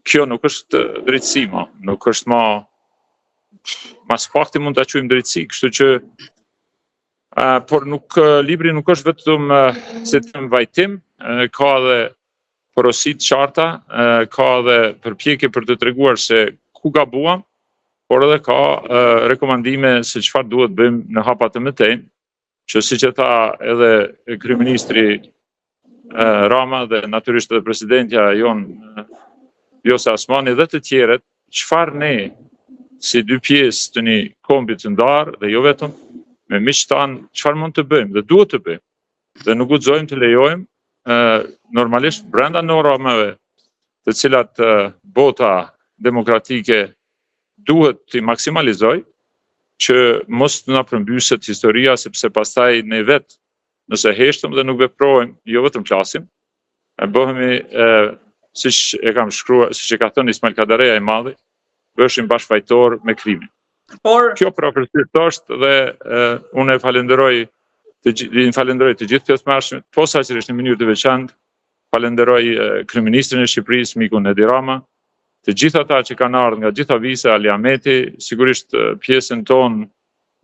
kjo nuk është drejtësi ma, nuk është mas pakti mund ta quajmë drejtësi, kështu që por libri nuk është vetëm si të them vajtim, ka edhe porosi të qarta, ka edhe përpjekje për të treguar se ku gabuam, por edhe ka rekomandime se çfarë duhet bëjmë në hapa të mëtej, që siç e tha edhe kryeministri Rama dhe natyrisht edhe presidentja jon Vjosa Osmani dhe të tjerët, çfarë ne si dy pjesë të një kombi të ndarë dhe jo vetëm me miqtë tanë, çfarë mund të bëjmë dhe duhet të bëjmë. Dhe nuk guxojmë të lejojmë normalisht brenda normave të cilat bota demokratike duhet të maksimalizoj, që mos të na përmbyset historia, sepse pastaj ne vetë nëse heshtëm dhe nuk veprojmë, jo vetëm flasim, bëhemi siç e kam shkruar, siç e ka thënë Ismail Kadareja i Madhi, bëshim bashkëfajtor me krimin. Kjo përfaqësisht është dhe unë falenderoj të gjithë pjesëmarrësit, posaçërisht në mënyrë të veçantë, falenderoj kryeministrin e Shqipërisë, mikun Edi Rama, të gjithë ata që kanë ardhur nga gjitha vise, Ali Ahmeti, sigurisht pjesën tonë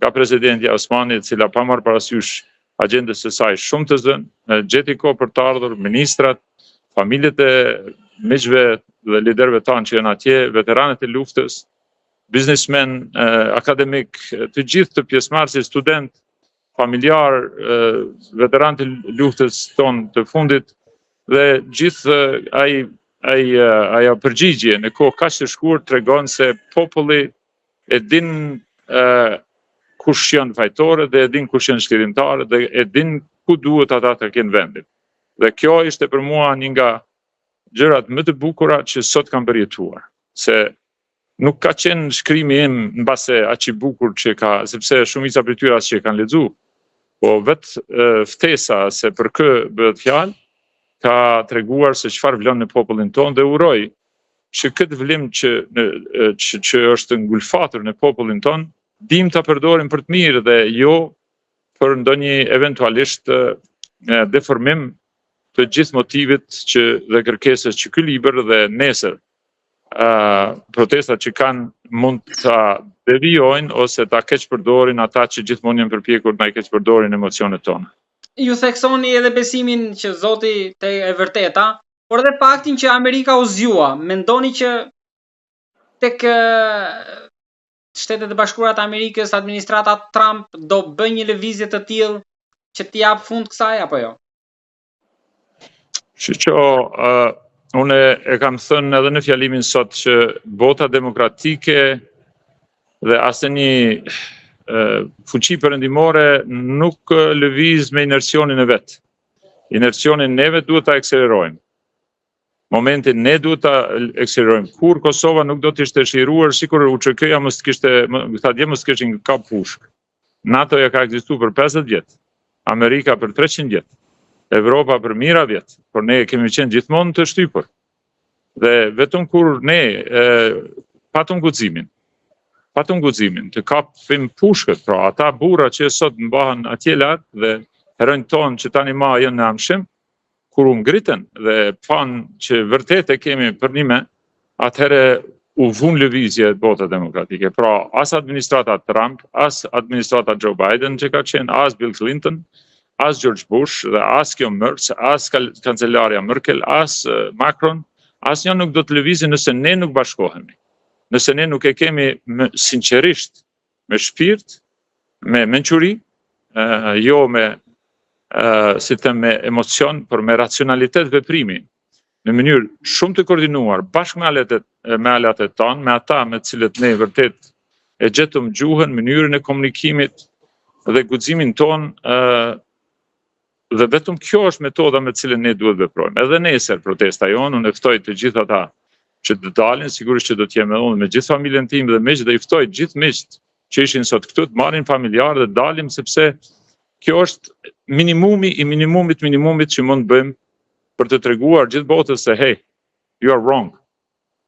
nga presidentja Osmani, e cila pa marrë parasysh agjendës së saj shumë të zënë, gjeti kohë për të ardhur ministrat, familjet e miqve dhe liderëve tanë që janë atje, veteranët e luftës, biznesmen, akademik, të gjithë të pjesëmarrësit, student, familjar, veteranët e luftës tonë të fundit dhe gjithë ajo përgjigje në kohë kaq të shkurtër tregon se populli e din kush janë fajtorët dhe e din kush janë shkrimtarët dhe e din ku duhet ata të kenë vendin. Dhe kjo ishte për mua një nga gjërat më të bukura që sot kam përjetuar. Se nuk ka qenë shkrimi im mbase aq i bukur që ka, sepse shumica prej tyre as që e kanë lexuar, po vetë ftesa se për kë bëhet fjalë ka treguar se çfarë vlen në popullin tonë dhe uroj që këtë vlim që është ngulfatur në popullin tonë, dim ta përdorim për të mirë dhe jo për ndonjë eventualisht deformim të gjithë motivit dhe kërkesës që ky libër dhe nesër protestat që kanë mund ta devijojnë ose ta keqpërdorin ata që gjithmonë janë përpjekur ta keqpërdorin emocionet tona. Ju theksoni edhe besimin që Zoti e vërteta, por edhe faktin që Amerika u zgjua. Mendoni që tek Shtetet e Bashkuara të Amerikës, administrata Trump do bëjë një lëvizje të tillë që t'i jap fund kësaj apo jo? Unë e kam thënë edhe në fjalimin sot që bota demokratike dhe asnjë fuqi perëndimore nuk lëviz me inercionin e vet. Inercionin neve duhet ta akselerojmë. Momentin ne duhet ta akselerojmë. Kur Kosova nuk do të ishte shiruar, sikur UÇK-ja mos kishin kap pushkë. NATO-ja ka ekzistuar për 50 vjet, Amerika për 300 vjet, Evropa për mijëra vjet, por ne kemi qenë gjithmonë të shtypur. Dhe vetëm kur ne patëm guximin të kapim pushkët, pra ata burra që sot mbahen atje lart dhe heronjtë tonë që tani ma janë në amshim, kur u ngritën dhe pan që vërtet e kemi për një me, atëherë u vun lëvizje bota demokratike. Pra, as administrata Trump, as administrata Joe Biden që ka qenë, as Bill Clinton, as George Bush dhe as kjo Merz, as kancelaria Merkel, as Macron, as një nuk do të lëvizin nëse ne nuk bashkohemi. Nëse ne nuk e kemi sinqerisht, me shpirt, me mençuri, jo me me emocion, por me racionalitet veprimi, në mënyrë shumë të koordinuar, bashkë me aleatet tanë, me ata me cilët ne vërtet e gjetëm gjuhën, mënyrën e komunikimit dhe guximin tonë, dhe vetëm kjo është metoda me cilën ne duhet veprojmë. Edhe nesër protesta jonë, unë ftoj të gjithë ata që të dalin, sigurisht që do të jem edhe unë me gjithë familjen tim dhe miq dhe i ftoj gjithë miqt që ishin sot këtu të marrin familjar dhe dalim sepse kjo është minimumi i minimumit që mund të bëjmë për të treguar gjithë botës se hey, you are wrong.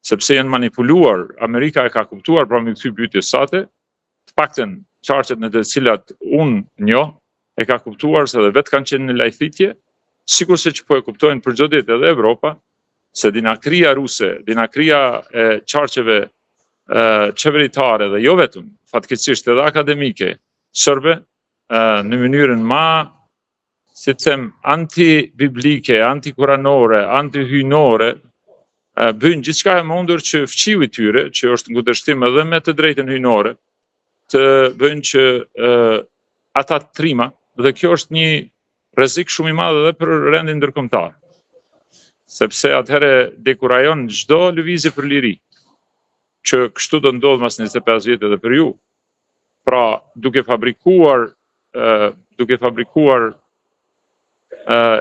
Sepse janë manipuluar, Amerika e ka kuptuar pra me këtyre pyetjes sate, të paktën qarqet në të cilat unë njoh e ka kuptuar se dhe vetë kanë qenë në lajthitje, sikurse që po e kuptojnë për çdo ditë edhe Evropa, se dinakria ruse, dinakria e qarqeve qeveritare dhe jo vetëm, fatkeqësisht edhe akademike, serbe, në mënyrën ma, si të them, anti-biblike, anti-kuranore, anti-hynore, bëjnë gjithçka e mundur që fqiu i tyre, që është në kundërshtim edhe me të drejtën hynore, të bëjnë që ata të trima, dhe kjo është një rrezik shumë i madh edhe për rendin ndërkombëtar. Sepse atëherë dekurajon çdo lëvizje për liri, që kështu do ndodh mas 25 vjet edhe për ju. Pra, duke fabrikuar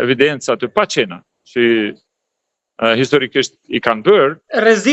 evidenca të paqena që historikisht i kanë bërë,